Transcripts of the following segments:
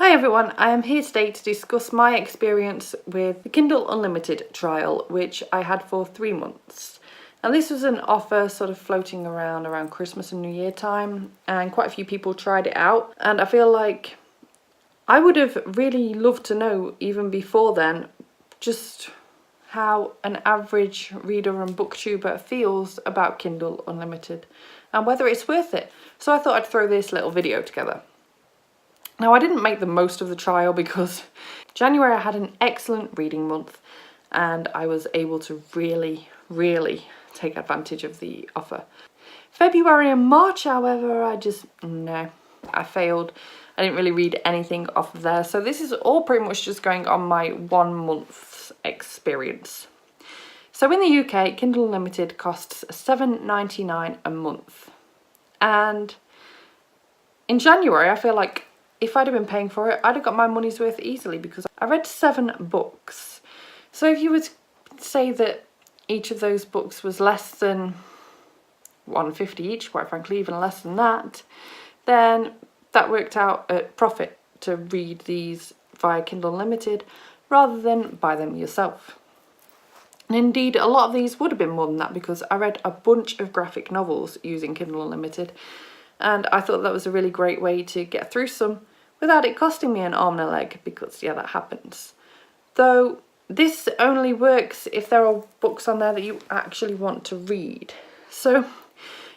Hi everyone, I am here today to discuss my experience with the Kindle Unlimited trial, which I had for 3 months. Now this was an offer sort of floating around Christmas and New Year time, and quite a few people tried it out, and I feel like I would have really loved to know even before then just how an average reader and booktuber feels about Kindle Unlimited and whether it's worth it. So I thought I'd throw this little video together. Now I didn't make the most of the trial because January I had an excellent reading month and I was able to really take advantage of the offer. February and March, however, I failed. I didn't really read anything off of there, so this is all pretty much just going on my 1 month's experience. So in the UK, Kindle Unlimited costs £7.99 a month, and in January I feel like if I'd have been paying for it, I'd have got my money's worth easily because I read 7 books. So if you would say that each of those books was less than £1.50 each, quite frankly, even less than that, then that worked out at profit to read these via Kindle Unlimited rather than buy them yourself. And indeed, a lot of these would have been more than that because I read a bunch of graphic novels using Kindle Unlimited, and I thought that was a really great way to get through some without it costing me an arm and a leg, because yeah, that happens. Though this only works if there are books on there that you actually want to read. So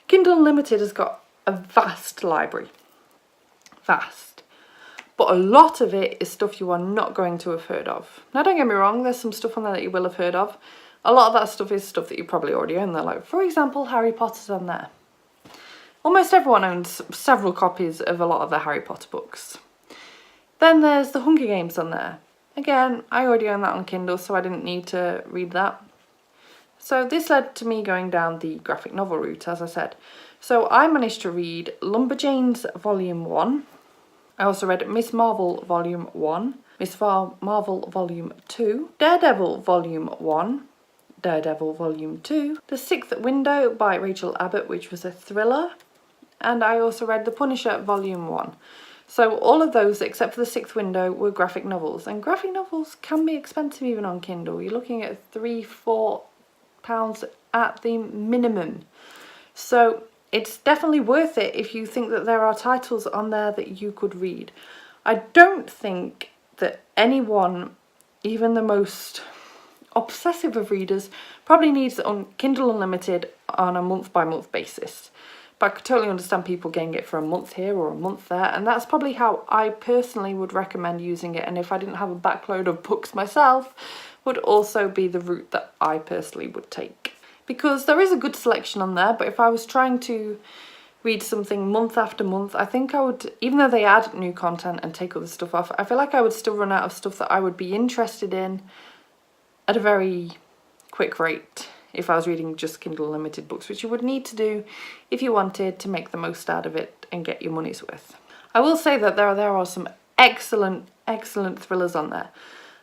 Kindle Unlimited has got a vast library. Vast. But a lot of it is stuff you are not going to have heard of. Now don't get me wrong, there's some stuff on there that you will have heard of. A lot of that stuff is stuff that you probably already own there. Like, for example, Harry Potter's on there. Almost everyone owns several copies of a lot of the Harry Potter books. Then there's the Hunger Games on there. Again, I already own that on Kindle, so I didn't need to read that. So this led to me going down the graphic novel route, as I said. So I managed to read Lumberjanes Volume 1. I also read Miss Marvel Volume 1, Miss Marvel Volume 2, Daredevil Volume 1, Daredevil Volume 2, The Sixth Window by Rachel Abbott, which was a thriller, and I also read The Punisher Volume 1. So all of those, except for The Sixth Window, were graphic novels, and graphic novels can be expensive even on Kindle. You're looking at £3-4 at the minimum. So it's definitely worth it if you think that there are titles on there that you could read. I don't think that anyone, even the most obsessive of readers, probably needs Kindle Unlimited on a month-by-month basis. But I could totally understand people getting it for a month here or a month there, and that's probably how I personally would recommend using it, and if I didn't have a backload of books myself, would also be the route that I personally would take. Because there is a good selection on there, but if I was trying to read something month after month, I think I would, even though they add new content and take other stuff off, I feel like I would still run out of stuff that I would be interested in at a very quick rate if I was reading just Kindle Unlimited books, which you would need to do if you wanted to make the most out of it and get your money's worth. I will say that there are some excellent thrillers on there.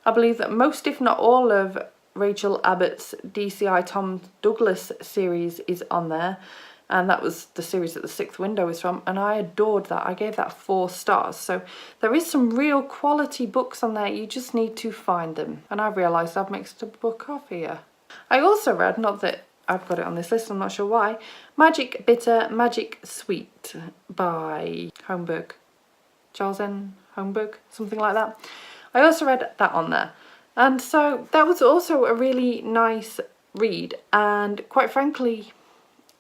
I believe that most, if not all, of Rachel Abbott's DCI Tom Douglas series is on there, and that was the series that The Sixth Window is from, and I adored that. I gave that 4 stars. So there is some real quality books on there, you just need to find them. And I've realised I've mixed a book off here. I also read, not that I've got it on this list, I'm not sure why, Magic Bitter, Magic Sweet by Holmberg. Charles N. Holmberg, something like that. I also read that on there. And so that was also a really nice read, and quite frankly,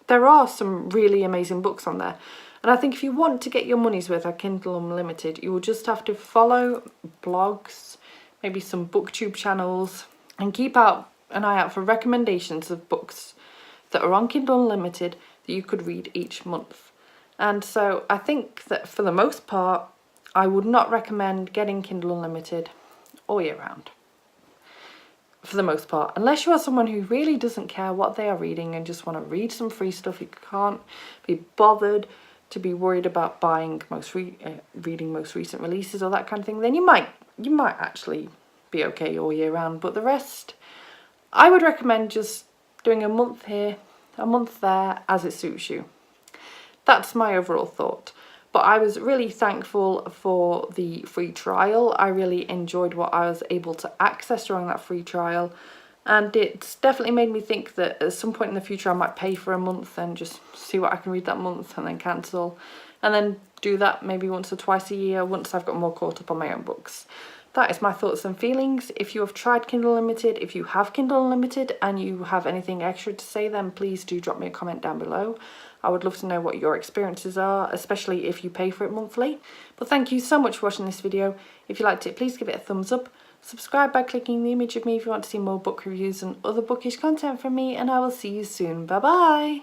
there are some really amazing books on there. And I think if you want to get your money's worth at Kindle Unlimited, you will just have to follow blogs, maybe some booktube channels, and keep an eye out for recommendations of books that are on Kindle Unlimited that you could read each month. And so I think that for the most part, I would not recommend getting Kindle Unlimited all year round. For the most part, unless you are someone who really doesn't care what they are reading and just want to read some free stuff, you can't be bothered to be worried about buying reading most recent releases or that kind of thing, then you might actually be okay all year round. But the rest, I would recommend just doing a month here, a month there, as it suits you. That's my overall thought. But I was really thankful for the free trial. I really enjoyed what I was able to access during that free trial. And it's definitely made me think that at some point in the future I might pay for a month and just see what I can read that month and then cancel. And then do that maybe once or twice a year once I've got more caught up on my own books. That is my thoughts and feelings. If you have tried Kindle Unlimited, if you have Kindle Unlimited and you have anything extra to say, then please do drop me a comment down below. I would love to know what your experiences are, especially if you pay for it monthly. But thank you so much for watching this video. If you liked it, please give it a thumbs up. Subscribe by clicking the image of me if you want to see more book reviews and other bookish content from me, and I will see you soon. Bye bye!